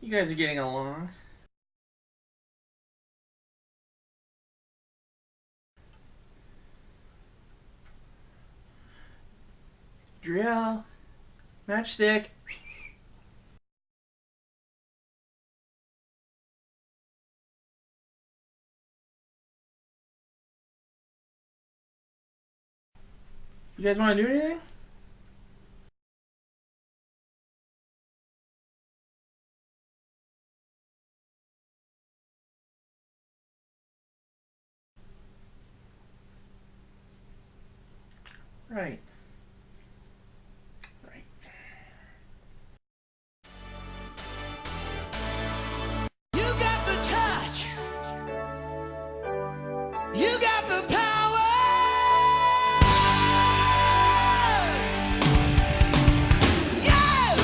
You guys are getting along. Drill. Matchstick. You guys want to do anything? Right. Right. You got the touch. You got the power. Yeah.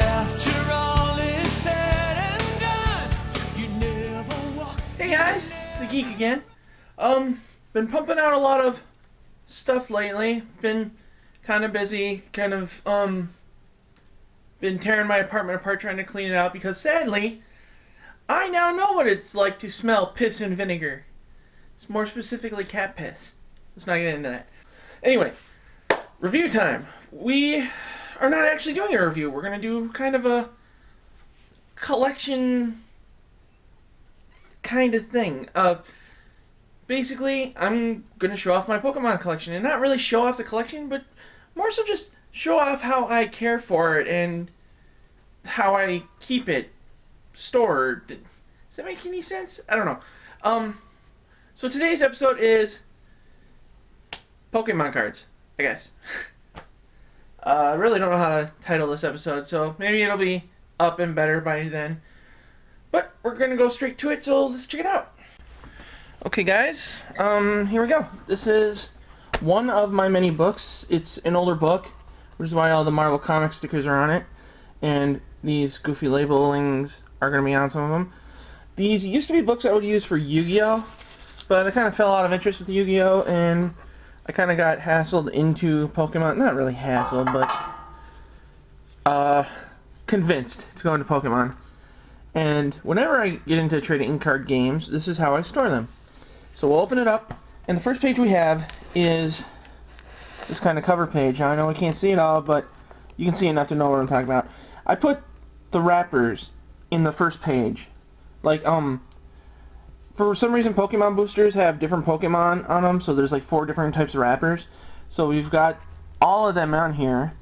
After all is said and done, you never walk. Hey guys, the Geek again. Been pumping out a lot of stuff lately. Been kind of busy, been tearing my apartment apart trying to clean it out because sadly, I now know what it's like to smell piss and vinegar. It's more specifically cat piss. Let's not get into that. Anyway, review time. We are not actually doing a review. We're going to do kind of a collection kind of thing. Basically, I'm going to show off my Pokemon collection. And not really show off the collection, but more so just show off how I care for it and how I keep it stored. Does that make any sense? I don't know. So today's episode is Pokemon cards, I guess. I really don't know how to title this episode, so maybe it'll be up and better by then. But we're going to go straight to it, so let's check it out. Okay guys, here we go. This is one of my many books. It's an older book, which is why all the Marvel Comics stickers are on it. And these goofy labelings are going to be on some of them. These used to be books I would use for Yu-Gi-Oh! But I kind of fell out of interest with Yu-Gi-Oh! And I kind of got hassled into Pokemon. Not really hassled, but convinced to go into Pokemon. And whenever I get into trading card games, this is how I store them. So we'll open it up, and the first page we have is this kind of cover page. Now I know we can't see it all, but you can see enough to know what I'm talking about. I put the wrappers in the first page. Like, for some reason Pokemon boosters have different Pokemon on them, so there's like 4 different types of wrappers. So we've got all of them on here.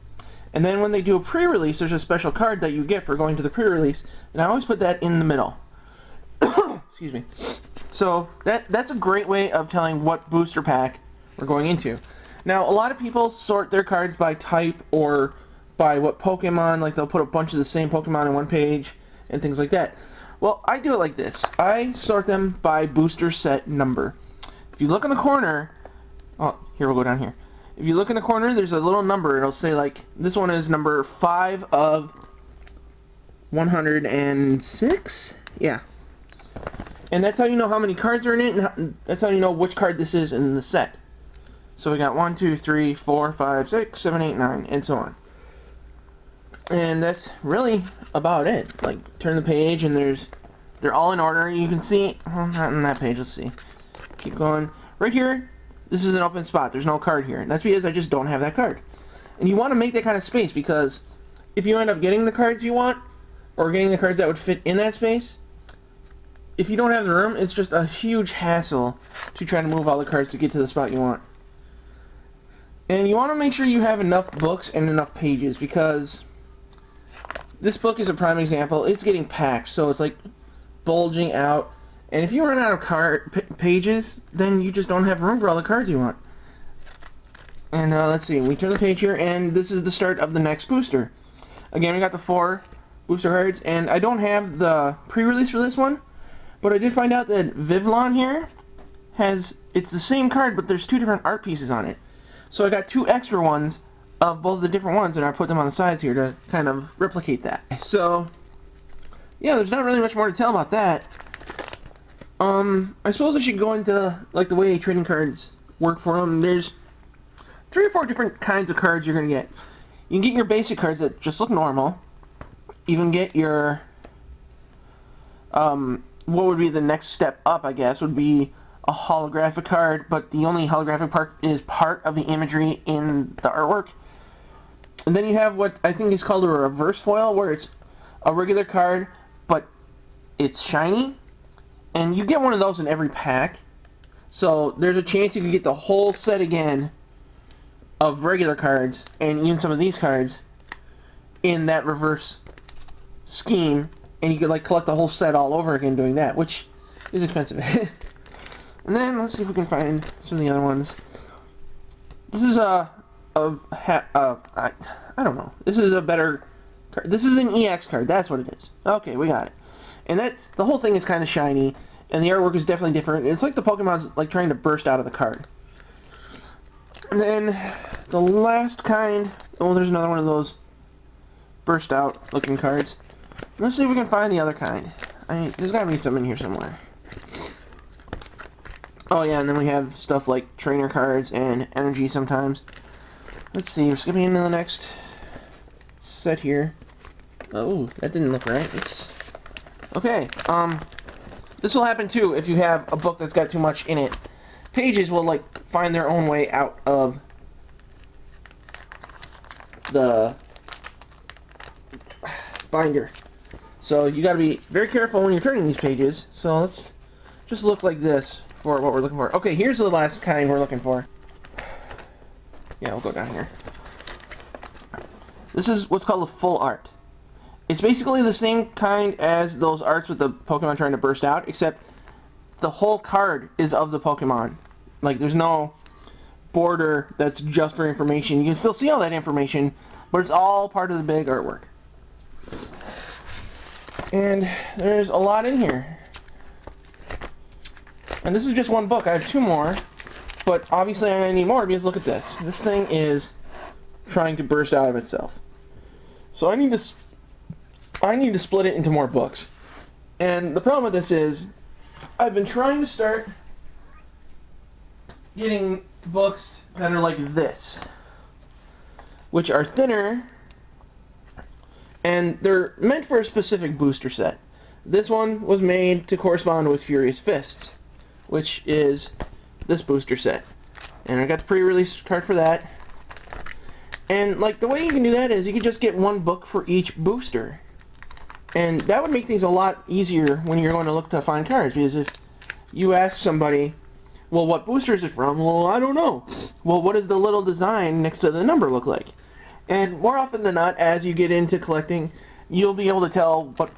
And then when they do a pre-release, there's a special card that you get for going to the pre-release, and I always put that in the middle. Excuse me. So that's a great way of telling what booster pack we're going into. Now, a lot of people sort their cards by type or by what Pokemon, like they'll put a bunch of the same Pokemon on one page and things like that. Well, I do it like this. I sort them by booster set number. If you look in the corner, oh, here we'll go down here. If you look in the corner, there's a little number. It'll say like, this one is number 5 of 106? Yeah. And that's how you know how many cards are in it, and that's how you know which card this is in the set. So we got 1, 2, 3, 4, 5, 6, 7, 8, 9, and so on. And that's really about it. Like, turn the page, and they're all in order. You can see, well, not on that page, let's see. Keep going. Right here, this is an open spot. There's no card here. And that's because I just don't have that card. And you want to make that kind of space, because if you end up getting the cards you want, or getting the cards that would fit in that space, if you don't have the room, it's just a huge hassle to try to move all the cards to get to the spot you want. And you want to make sure you have enough books and enough pages, because this book is a prime example. It's getting packed, so it's like bulging out. And if you run out of pages, then you just don't have room for all the cards you want. And let's see, we turn the page here, and this is the start of the next booster. Again, we got the 4 booster cards, and I don't have the pre-release for this one. But I did find out that Vivillon here it's the same card, but there's 2 different art pieces on it. So I got 2 extra ones of both the different ones, and I put them on the sides here to kind of replicate that. So yeah, there's not really much more to tell about that. I suppose I should go into like the way trading cards work for them. There's 3 or 4 different kinds of cards you're gonna get. You can get your basic cards that just look normal. You can get your what would be the next step up, I guess, would be a holographic card, but the only holographic part is part of the imagery in the artwork. And then you have what I think is called a reverse foil, where it's a regular card, but it's shiny. And you get one of those in every pack. So there's a chance you could get the whole set again of regular cards, and even some of these cards, in that reverse scheme. And you could like collect the whole set all over again doing that, which is expensive. And then let's see if we can find some of the other ones. This is I don't know. This is a better card. This is an EX card. That's what it is. Okay, we got it. And that's the whole thing is kind of shiny, and the artwork is definitely different. It's like the Pokemon's like trying to burst out of the card. And then the last kind. Oh, there's another one of those burst out looking cards. Let's see if we can find the other kind. There's got to be some in here somewhere. Oh yeah, and then we have stuff like trainer cards and energy sometimes. Let's see, we're skipping into the next set here. Oh, that didn't look right. Okay, this will happen too if you have a book that's got too much in it. Pages will like find their own way out of the binder. So you gotta be very careful when you're turning these pages. So let's just look like this for what we're looking for. Okay, here's the last kind we're looking for. Yeah, we'll go down here. This is what's called a full art. It's basically the same kind as those arts with the Pokemon trying to burst out, except the whole card is of the Pokemon. Like, there's no border that's just for information. You can still see all that information, but it's all part of the big artwork. And there's a lot in here. And this is just one book. I have 2 more, but obviously I need more because look at this. This thing is trying to burst out of itself. So I need to split it into more books. And the problem with this is I've been trying to start getting books that are like this, which are thinner, and they're meant for a specific booster set. This one was made to correspond with Furious Fists, which is this booster set. And I got the pre-release card for that. And like the way you can do that is you can just get 1 book for each booster. And that would make things a lot easier when you're going to look to find cards, because if you ask somebody, well, what booster is it from? Well, I don't know. Well, what does the little design next to the number look like? And more often than not, as you get into collecting, you'll be able to tell what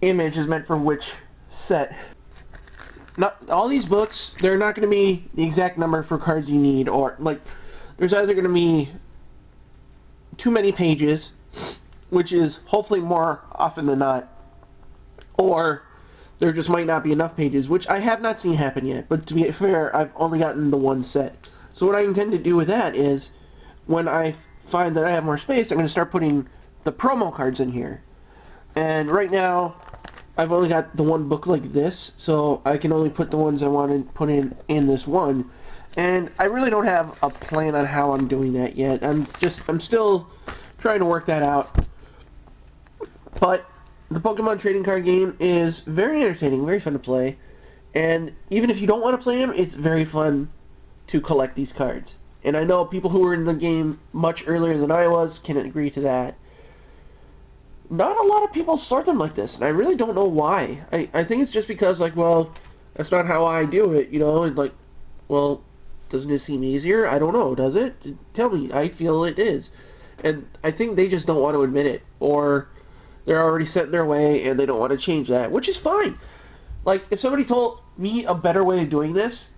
image is meant for which set. Not all these books, they're not going to be the exact number for cards you need, or like there's either going to be too many pages, which is hopefully more often than not, or there just might not be enough pages, which I have not seen happen yet. But to be fair, I've only gotten the 1 set. So what I intend to do with that is, when I find that I have more space, I'm going to start putting the promo cards in here. And right now, I've only got the 1 book like this, so I can only put the ones I want to put in this one. And I really don't have a plan on how I'm doing that yet. I'm still trying to work that out. But the Pokemon trading card game is very entertaining, very fun to play. And even if you don't want to play them, it's very fun to collect these cards. And I know people who were in the game much earlier than I was can agree to that. Not a lot of people sort them like this, and I really don't know why. I think it's just because, like, well, that's not how I do it, you know, and like, well, doesn't it seem easier? I don't know, does it? Tell me. I feel it is. And I think they just don't want to admit it, or they're already set in their way and they don't want to change that, which is fine. Like, if somebody told me a better way of doing this,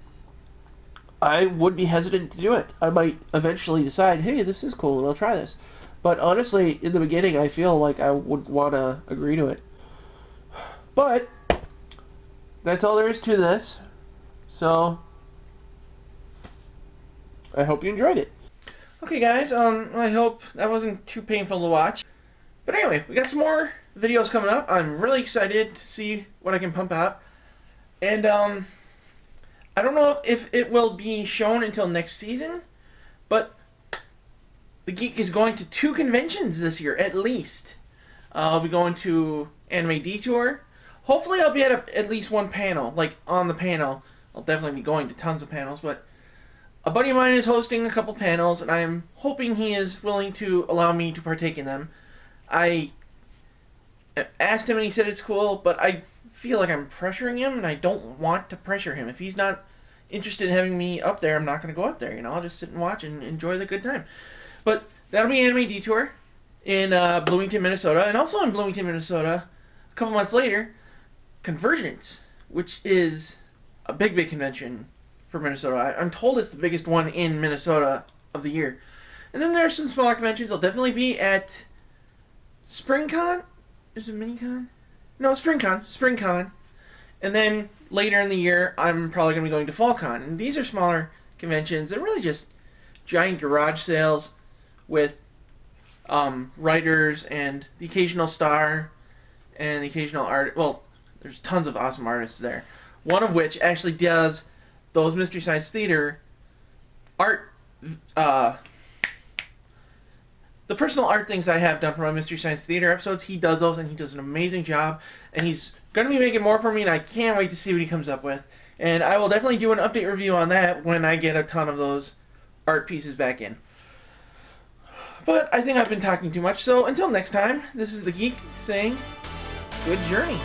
I would be hesitant to do it. I might eventually decide, hey, this is cool, and I'll try this. But honestly, in the beginning, I feel like I would want to agree to it. But that's all there is to this. So I hope you enjoyed it. Okay, guys. I hope that wasn't too painful to watch. But anyway, we got some more videos coming up. I'm really excited to see what I can pump out. And I don't know if it will be shown until next season, but the Geek is going to 2 conventions this year, at least. I'll be going to Anime Detour. Hopefully I'll be at least one panel, like on the panel. I'll definitely be going to tons of panels, but a buddy of mine is hosting a couple panels, and I'm hoping he is willing to allow me to partake in them. I asked him and he said it's cool, but I feel like I'm pressuring him, and I don't want to pressure him. If he's not interested in having me up there, I'm not going to go up there. I'll just sit and watch and enjoy the good time. But that'll be Anime Detour in Bloomington, Minnesota, and also in Bloomington, Minnesota, a couple months later, Convergence, which is a big convention for Minnesota. I'm told it's the biggest one in Minnesota of the year. And then there are some smaller conventions. I'll definitely be at SpringCon. Is it MiniCon? No, SpringCon. And then later in the year, I'm probably going to be going to FallCon. And these are smaller conventions. They're really just giant garage sales with writers and the occasional star and the occasional art. Well, there's tons of awesome artists there. One of which actually does those Mystery Science Theater art, the personal art things I have done for my Mystery Science Theater episodes. He does those, and he does an amazing job. And he's going to be making more for me, and I can't wait to see what he comes up with. And I will definitely do an update review on that when I get a ton of those art pieces back in. But I think I've been talking too much, so until next time, this is the Geek saying, good journey.